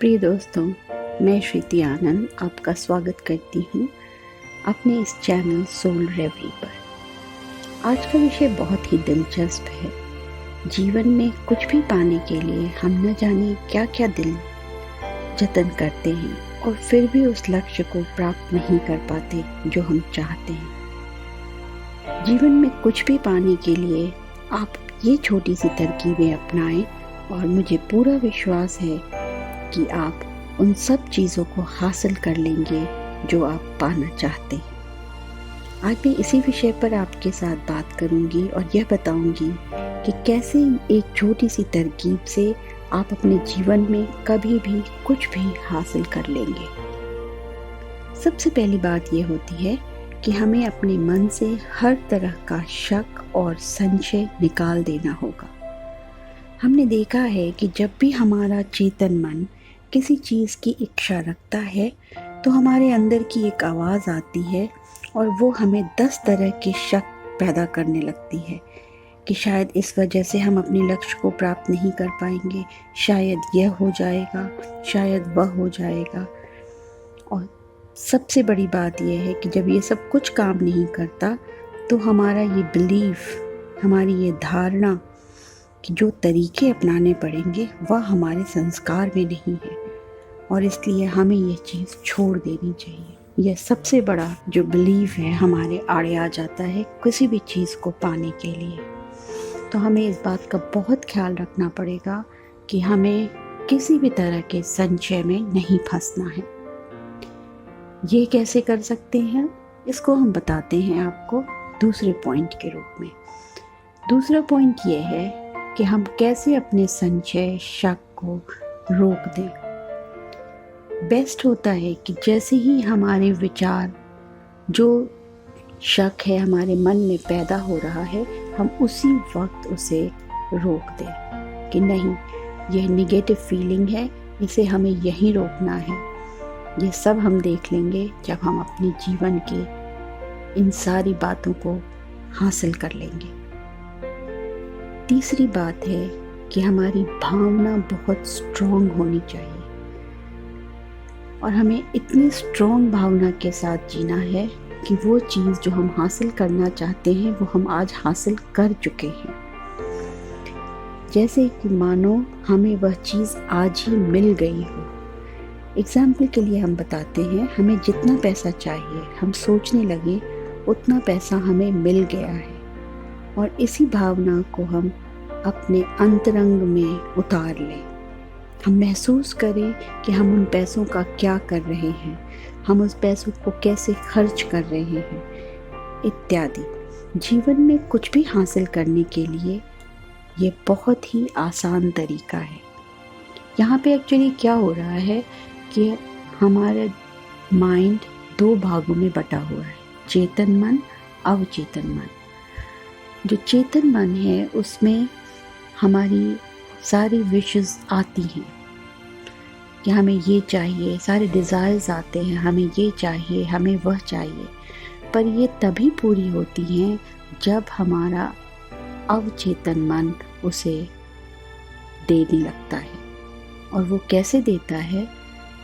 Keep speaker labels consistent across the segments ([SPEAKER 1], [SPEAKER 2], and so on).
[SPEAKER 1] प्रिय दोस्तों, मैं श्रुति आनंद आपका स्वागत करती हूँ अपने इस चैनल सोल रेवरी पर। आज का विषय बहुत ही दिलचस्प है। जीवन में कुछ भी पाने के लिए हम न जाने क्या क्या दिल जतन करते हैं और फिर भी उस लक्ष्य को प्राप्त नहीं कर पाते जो हम चाहते हैं। जीवन में कुछ भी पाने के लिए आप ये छोटी सी तरकीबें अपनाएं और मुझे पूरा विश्वास है कि आप उन सब चीज़ों को हासिल कर लेंगे जो आप पाना चाहते हैं। आज मैं इसी विषय पर आपके साथ बात करूंगी और यह बताऊंगी कि कैसे एक छोटी सी तरकीब से आप अपने जीवन में कभी भी कुछ भी हासिल कर लेंगे। सबसे पहली बात यह होती है कि हमें अपने मन से हर तरह का शक और संशय निकाल देना होगा। हमने देखा है कि जब भी हमारा चेतन मन किसी चीज़ की इच्छा रखता है तो हमारे अंदर की एक आवाज़ आती है और वो हमें 10 तरह के शक पैदा करने लगती है कि शायद इस वजह से हम अपने लक्ष्य को प्राप्त नहीं कर पाएंगे, शायद यह हो जाएगा, शायद वह हो जाएगा। और सबसे बड़ी बात यह है कि जब ये सब कुछ काम नहीं करता तो हमारा ये बिलीफ, हमारी ये धारणा कि जो तरीके अपनाने पड़ेंगे वह हमारे संस्कार में नहीं है और इसलिए हमें यह चीज़ छोड़ देनी चाहिए। यह सबसे बड़ा जो बिलीफ है हमारे आड़े आ जाता है किसी भी चीज़ को पाने के लिए। तो हमें इस बात का बहुत ख्याल रखना पड़ेगा कि हमें किसी भी तरह के संशय में नहीं फंसना है। ये कैसे कर सकते हैं इसको हम बताते हैं आपको दूसरे पॉइंट के रूप में। दूसरा पॉइंट ये है कि हम कैसे अपने संशय, शक को रोक दें। बेस्ट होता है कि जैसे ही हमारे विचार, जो शक है हमारे मन में पैदा हो रहा है, हम उसी वक्त उसे रोक दें कि नहीं, यह नेगेटिव फीलिंग है, इसे हमें यहीं रोकना है। ये सब हम देख लेंगे जब हम अपने जीवन के इन सारी बातों को हासिल कर लेंगे। तीसरी बात है कि हमारी भावना बहुत स्ट्रॉन्ग होनी चाहिए और हमें इतनी स्ट्रॉन्ग भावना के साथ जीना है कि वो चीज़ जो हम हासिल करना चाहते हैं वो हम आज हासिल कर चुके हैं। जैसे कि मानो हमें वह चीज़ आज ही मिल गई हो। एग्जाम्पल के लिए हम बताते हैं, हमें जितना पैसा चाहिए हम सोचने लगे उतना पैसा हमें मिल गया है और इसी भावना को हम अपने अंतरंग में उतार लें। हम महसूस करें कि हम उन पैसों का क्या कर रहे हैं, हम उस पैसों को कैसे खर्च कर रहे हैं इत्यादि। जीवन में कुछ भी हासिल करने के लिए ये बहुत ही आसान तरीका है। यहाँ पे एक्चुअली क्या हो रहा है कि हमारा माइंड 2 भागों में बटा हुआ है, चेतन मन, अवचेतन मन। जो चेतन मन है उसमें हमारी सारी विशेस आती हैं कि हमें ये चाहिए, सारे डिज़ायर्स आते हैं, हमें ये चाहिए, हमें वह चाहिए। पर ये तभी पूरी होती हैं जब हमारा अवचेतन मन उसे देने लगता है। और वो कैसे देता है,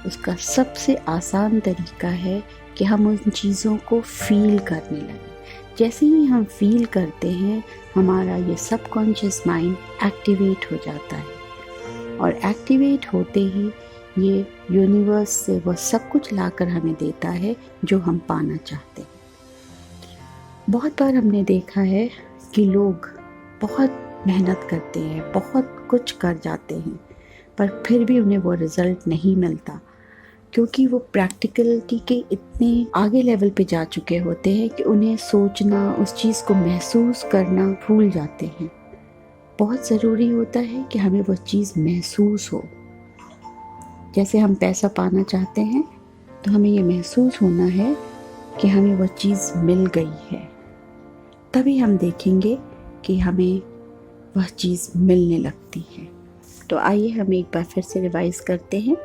[SPEAKER 1] उसका सबसे आसान तरीका है कि हम उन चीज़ों को फील करने लगें। जैसे ही हम फील करते हैं हमारा ये सबकॉन्शियस माइंड एक्टिवेट हो जाता है और एक्टिवेट होते ही ये यूनिवर्स से वह सब कुछ लाकर हमें देता है जो हम पाना चाहते हैं। बहुत बार हमने देखा है कि लोग बहुत मेहनत करते हैं, बहुत कुछ कर जाते हैं, पर फिर भी उन्हें वो रिज़ल्ट नहीं मिलता क्योंकि वो प्रैक्टिकलिटी के इतने आगे लेवल पे जा चुके होते हैं कि उन्हें सोचना, उस चीज़ को महसूस करना भूल जाते हैं। बहुत ज़रूरी होता है कि हमें वो चीज़ महसूस हो। जैसे हम पैसा पाना चाहते हैं तो हमें ये महसूस होना है कि हमें वो चीज़ मिल गई है, तभी हम देखेंगे कि हमें वह चीज़ मिलने लगती है। तो आइए हम एक बार फिर से रिवाइज़ करते हैं।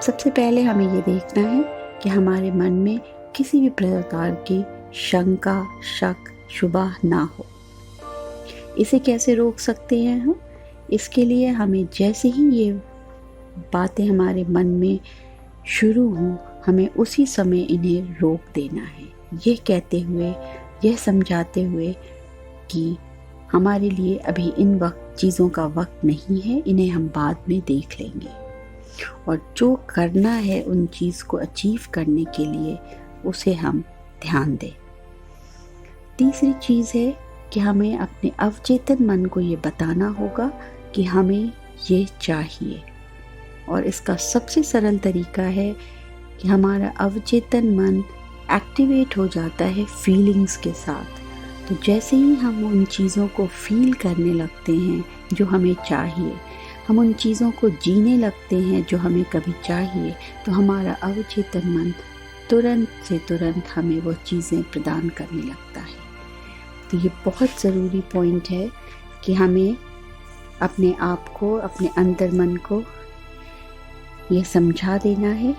[SPEAKER 1] सबसे पहले हमें ये देखना है कि हमारे मन में किसी भी प्रकार की शंका, शक, शुबा ना हो। इसे कैसे रोक सकते हैं हम? इसके लिए हमें जैसे ही ये बातें हमारे मन में शुरू हों, हमें उसी समय इन्हें रोक देना है, ये कहते हुए, यह समझाते हुए कि हमारे लिए अभी इन चीज़ों का वक्त नहीं है, इन्हें हम बाद में देख लेंगे। और जो करना है उन चीज़ को अचीव करने के लिए, उसे हम ध्यान दें। तीसरी चीज़ है कि हमें अपने अवचेतन मन को ये बताना होगा कि हमें ये चाहिए। और इसका सबसे सरल तरीका है कि हमारा अवचेतन मन एक्टिवेट हो जाता है फीलिंग्स के साथ। तो जैसे ही हम उन चीज़ों को फील करने लगते हैं जो हमें चाहिए, हम उन चीज़ों को जीने लगते हैं जो हमें कभी चाहिए, तो हमारा अवचेतन मन तुरंत से तुरंत हमें वो चीज़ें प्रदान करने लगता है। तो ये बहुत ज़रूरी पॉइंट है कि हमें अपने आप को, अपने अंतर मन को ये समझा देना है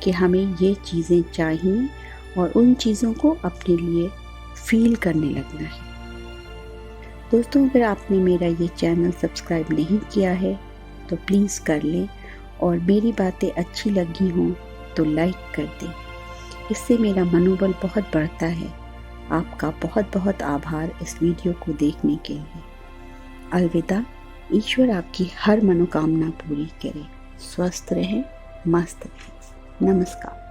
[SPEAKER 1] कि हमें ये चीज़ें चाहिए और उन चीज़ों को अपने लिए फील करने लगना है। दोस्तों, अगर आपने मेरा ये चैनल सब्सक्राइब नहीं किया है तो प्लीज़ कर लें, और मेरी बातें अच्छी लगी हों तो लाइक कर दें। इससे मेरा मनोबल बहुत बढ़ता है। आपका बहुत बहुत आभार इस वीडियो को देखने के लिए। अलविदा। ईश्वर आपकी हर मनोकामना पूरी करे। स्वस्थ रहें, मस्त रहें। नमस्कार।